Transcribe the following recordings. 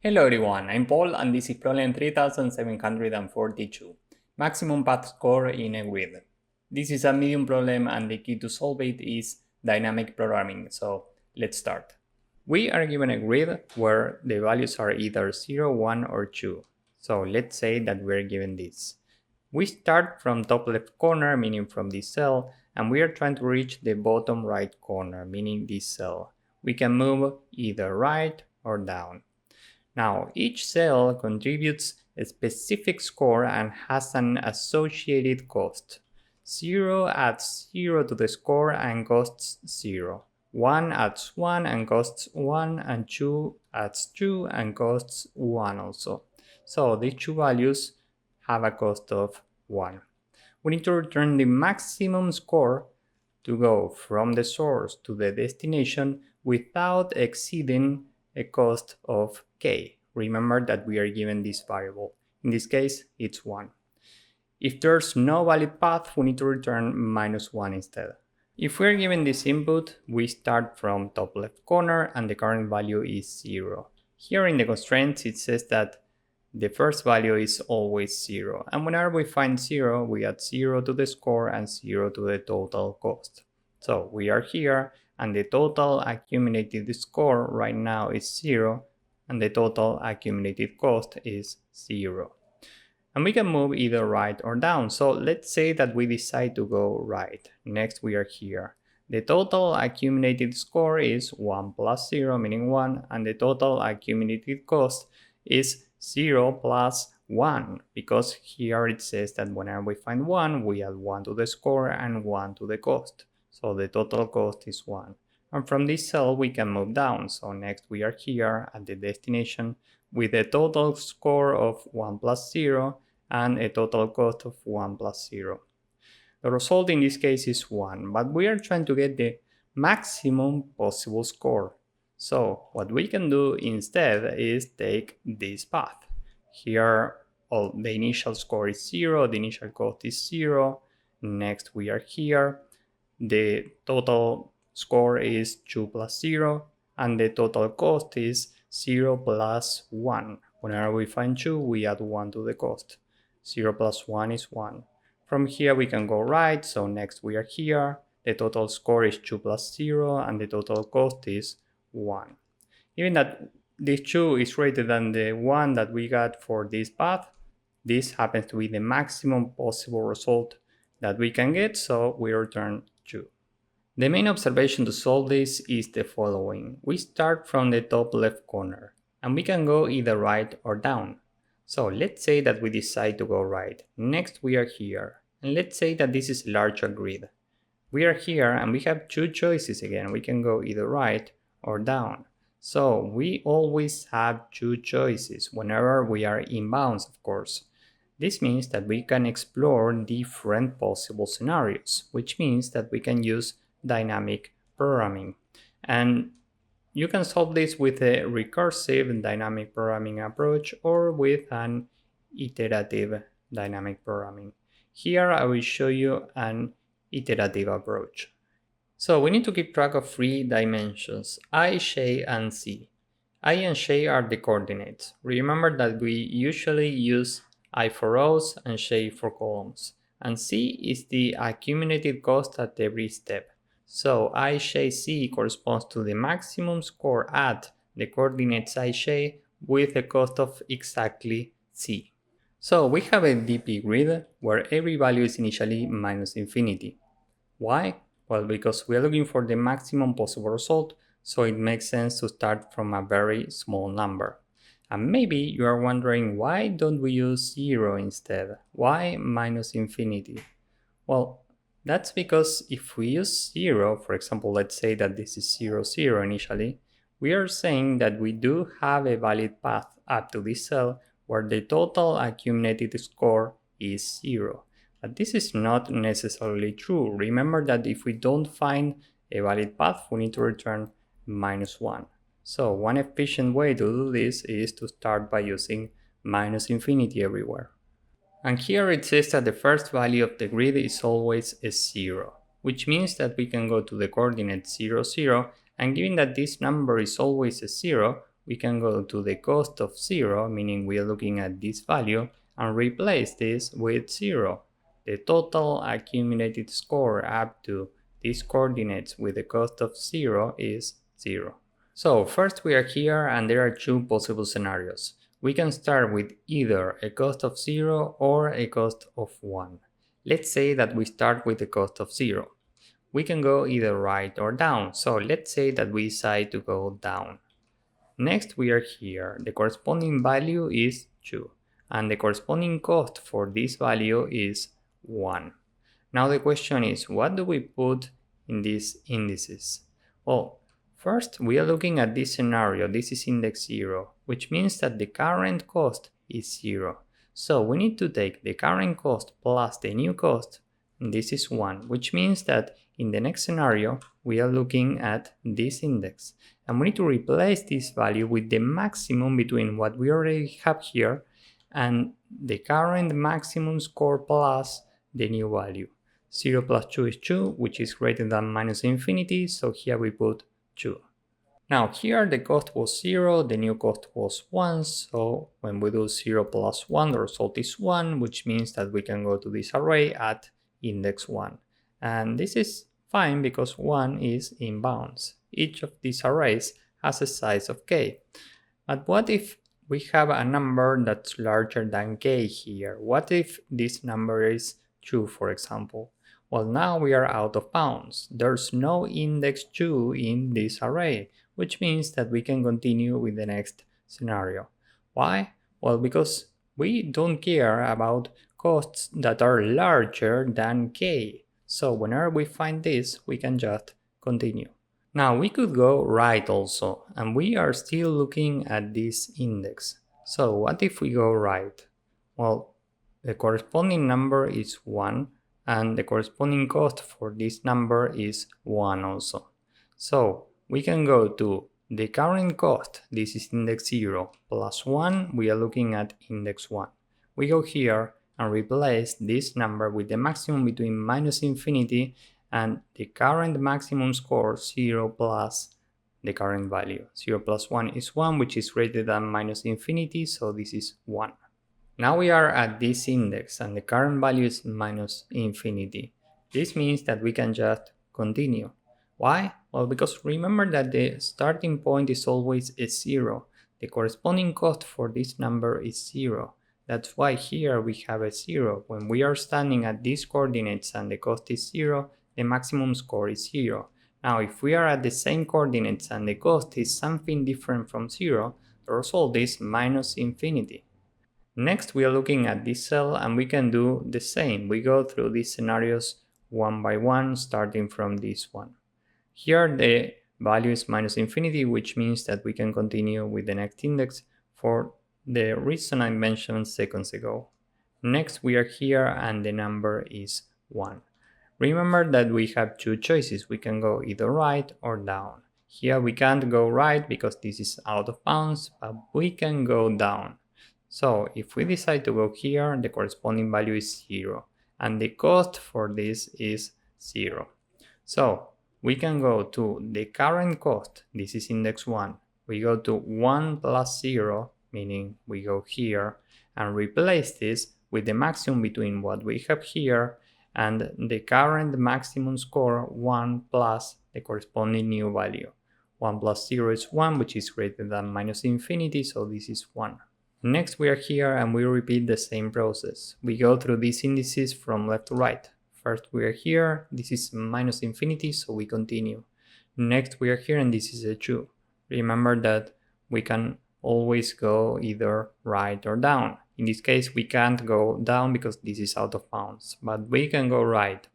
Hello everyone, I'm Paul and this is problem 3742. Maximum path score in a grid. This is a medium problem and the key to solve it is dynamic programming, so let's start. We are given a grid where the values are either 0, 1 or 2. So let's say that we're given this. We start from top left corner, meaning from this cell, and we are trying to reach the bottom right corner, meaning this cell. We can move either right or down. Now, each cell contributes a specific score and has an associated cost. 0 adds 0 to the score and costs 0. 1 adds 1 and costs 1, and 2 adds 2 and costs 1 also. So these two values have a cost of 1. We need to return the maximum score to go from the source to the destination without exceeding a cost of k. Remember that we are given this variable. In this case, it's 1. If there's no valid path, we need to return -1 instead. If we're given this input, we start from top left corner and the current value is 0. Here in the constraints, it says that the first value is always 0. And whenever we find 0, we add 0 to the score and 0 to the total cost. So we are here and the total accumulated score right now is 0 and the total accumulated cost is 0. And we can move either right or down. So let's say that we decide to go right. Next we are here. The total accumulated score is 1 plus 0, meaning 1, and the total accumulated cost is 0 plus 1, because here it says that whenever we find 1, we add 1 to the score and 1 to the cost. So the total cost is 1. And from this cell we can move down. So next we are here at the destination with a total score of 1 plus 0 and a total cost of 1 plus 0. The result in this case is 1, but we are trying to get the maximum possible score. So what we can do instead is take this path. Here the initial score is 0, the initial cost is 0. Next we are here. The total score is 2 plus 0 and the total cost is 0 plus 1. Whenever we find 2, we add 1 to the cost. 0 plus 1 is 1. From here we can go right, so next we are here. The total score is 2 plus 0 and the total cost is 1. Given that this 2 is greater than the 1 that we got for this path, this happens to be the maximum possible result that we can get, so we return 2. The main observation to solve this is the following. We start from the top left corner, and we can go either right or down. So let's say that we decide to go right. Next we are here, and let's say that this is a larger grid. We are here and we have two choices again. We can go either right or down. So we always have two choices whenever we are in bounds, of course. This means that we can explore different possible scenarios, which means that we can use dynamic programming. And you can solve this with a recursive dynamic programming approach or with an iterative dynamic programming. Here I will show you an iterative approach. So we need to keep track of 3 dimensions, I, j, and c. I and j are the coordinates. Remember that we usually use I for rows and j for columns. And c is the accumulated cost at every step. So ijc corresponds to the maximum score at the coordinates ij with a cost of exactly c. So we have a DP grid where every value is initially minus infinity. Why? Well, because we are looking for the maximum possible result, so it makes sense to start from a very small number. And maybe you are wondering, why don't we use 0 instead? Why minus infinity? Well, that's because if we use 0, for example, let's say that this is 0, 0 initially, we are saying that we do have a valid path up to this cell where the total accumulated score is 0. But this is not necessarily true. Remember that if we don't find a valid path, we need to return -1. So one efficient way to do this is to start by using minus infinity everywhere. And here it says that the first value of the grid is always a 0, which means that we can go to the coordinate 0, 0, and given that this number is always a 0, we can go to the cost of 0, meaning we are looking at this value, and replace this with 0. The total accumulated score up to these coordinates with the cost of 0 is 0. So first we are here and there are two possible scenarios. We can start with either a cost of 0 or a cost of 1. Let's say that we start with the cost of 0. We can go either right or down, so let's say that we decide to go down. Next we are here, the corresponding value is 2, and the corresponding cost for this value is 1. Now the question is, what do we put in these indices? Well, first we are looking at this scenario. This is index 0, which means that the current cost is 0. So we need to take the current cost plus the new cost, and this is 1, which means that in the next scenario we are looking at this index. And we need to replace this value with the maximum between what we already have here and the current maximum score plus the new value. 0 plus 2 is 2, which is greater than minus infinity, so here we put 2. Now here the cost was 0, the new cost was 1, so when we do 0 plus 1, the result is 1, which means that we can go to this array at index 1. And this is fine because 1 is in bounds. Each of these arrays has a size of k. But what if we have a number that's larger than k here? What if this number is 2, for example? Well, now we are out of bounds. There's no index 2 in this array, which means that we can continue with the next scenario. Why? Well, because we don't care about costs that are larger than k. So whenever we find this, we can just continue. Now we could go right also, and we are still looking at this index. So what if we go right? Well, the corresponding number is 1, and the corresponding cost for this number is 1 also. So we can go to the current cost, this is index 0, plus 1, we are looking at index 1. We go here and replace this number with the maximum between minus infinity and the current maximum score 0 plus the current value. 0 plus 1 is 1, which is greater than minus infinity, so this is 1. Now we are at this index and the current value is minus infinity. This means that we can just continue. Why? Well, because remember that the starting point is always a 0. The corresponding cost for this number is 0. That's why here we have a 0. When we are standing at these coordinates and the cost is 0, the maximum score is 0. Now if we are at the same coordinates and the cost is something different from 0, the result is minus infinity. Next we are looking at this cell and we can do the same. We go through these scenarios one by one, starting from this one. Here the value is minus infinity, which means that we can continue with the next index for the reason I mentioned seconds ago. Next we are here and the number is 1. Remember that we have two choices. We can go either right or down. Here we can't go right because this is out of bounds, but we can go down. So if we decide to go here, the corresponding value is 0, and the cost for this is 0. So we can go to the current cost, this is index 1. We go to 1 plus 0, meaning we go here, and replace this with the maximum between what we have here and the current maximum score 1 plus the corresponding new value. 1 plus 0 is 1, which is greater than minus infinity, so this is 1. Next we are here and we repeat the same process. We go through these indices from left to right. First we are here, this is minus infinity, so we continue. Next we are here and this is a 2. Remember that we can always go either right or down. In this case we can't go down because this is out of bounds, but we can go right.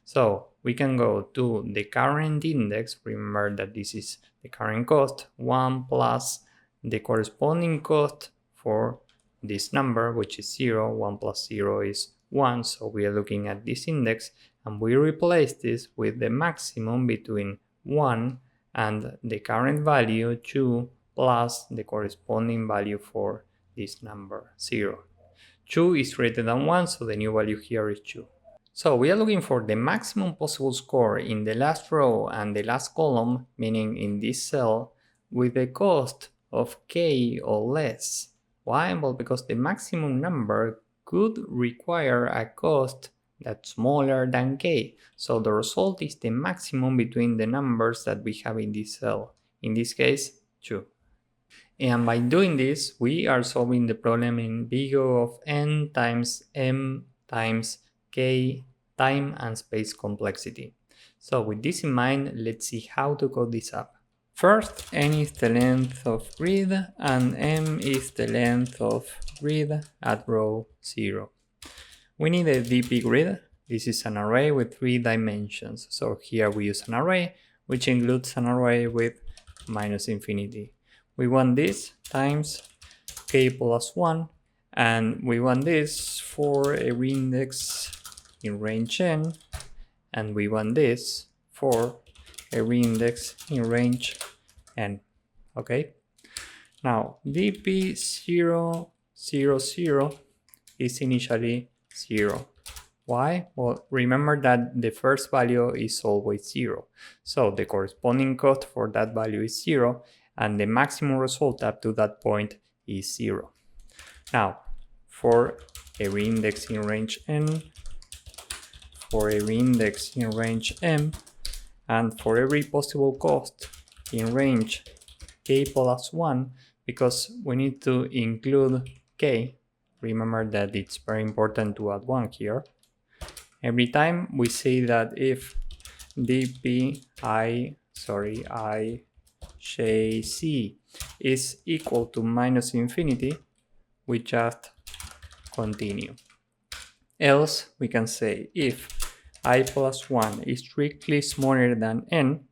So we can go to the current index. Remember that this is the current cost, 1 plus the corresponding cost for this number, which is 0. 1 plus 0 is 1, so we are looking at this index and we replace this with the maximum between 1 and the current value 2 plus the corresponding value for this number 0. 2 is greater than 1, so the new value here is 2. So we are looking for the maximum possible score in the last row and the last column, meaning in this cell, with the cost of k or less. Why? Well, because the maximum number could require a cost that's smaller than k. So the result is the maximum between the numbers that we have in this cell. In this case, 2. And by doing this, we are solving the problem in big O of n times m times k time and space complexity. So with this in mind, let's see how to code this up. First, n is the length of grid and m is the length of grid at row 0. We need a DP grid. This is an array with 3 dimensions. So here we use an array, which includes an array with minus infinity. We want this times k plus 1, and we want this for a reindex in range n, and we want this for a reindex in range n. Okay? Now, dp0, 0, 0 is initially 0. Why? Well, remember that the first value is always 0. So the corresponding cost for that value is 0, and the maximum result up to that point is 0. Now, for a reindex in range n, for a reindex in range m, and for every possible cost in range k plus 1, because we need to include k, remember that it's very important to add 1 here. Every time we say that if dp I j c is equal to minus infinity, we just continue. Else we can say if I plus 1 is strictly smaller than n,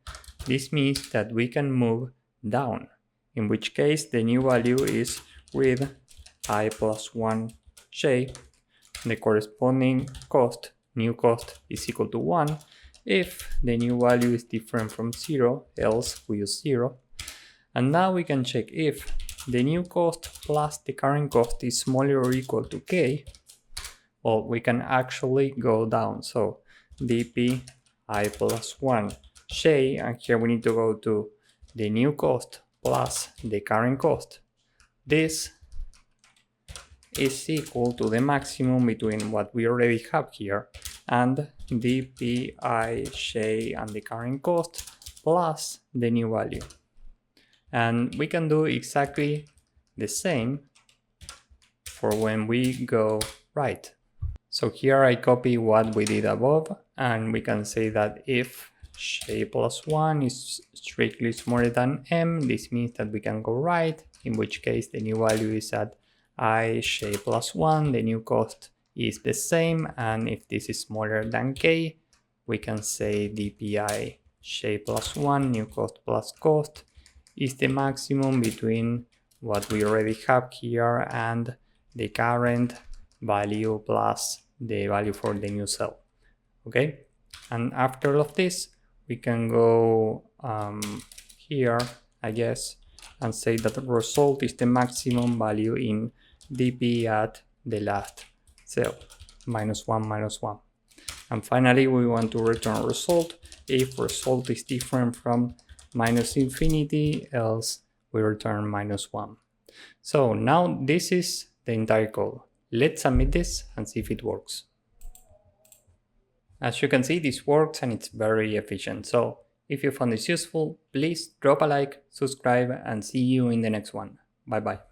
this means that we can move down, in which case the new value is with I plus 1 j, the corresponding cost, new cost, is equal to 1 if the new value is different from 0, else we use 0. And now we can check if the new cost plus the current cost is smaller or equal to k. Well, we can actually go down. So dp I plus 1 j, and here we need to go to the new cost plus the current cost. This is equal to the maximum between what we already have here and dp I j and the current cost plus the new value. And we can do exactly the same for when we go right. So here I copy what we did above, and we can say that if j plus 1 is strictly smaller than m, this means that we can go right, in which case the new value is at I j plus 1, the new cost is the same, and if this is smaller than k, we can say dpi j plus 1, new cost plus cost, is the maximum between what we already have here and the current value plus the value for the new cell. Okay, and after all of this, we can go here, I guess, and say that the result is the maximum value in dp at the last cell, -1, -1. And finally, we want to return result if result is different from minus infinity, else we return -1. So now this is the entire code. Let's submit this and see if it works. As you can see, this works and it's very efficient. So if you found this useful, please drop a like, subscribe, and see you in the next one. Bye bye.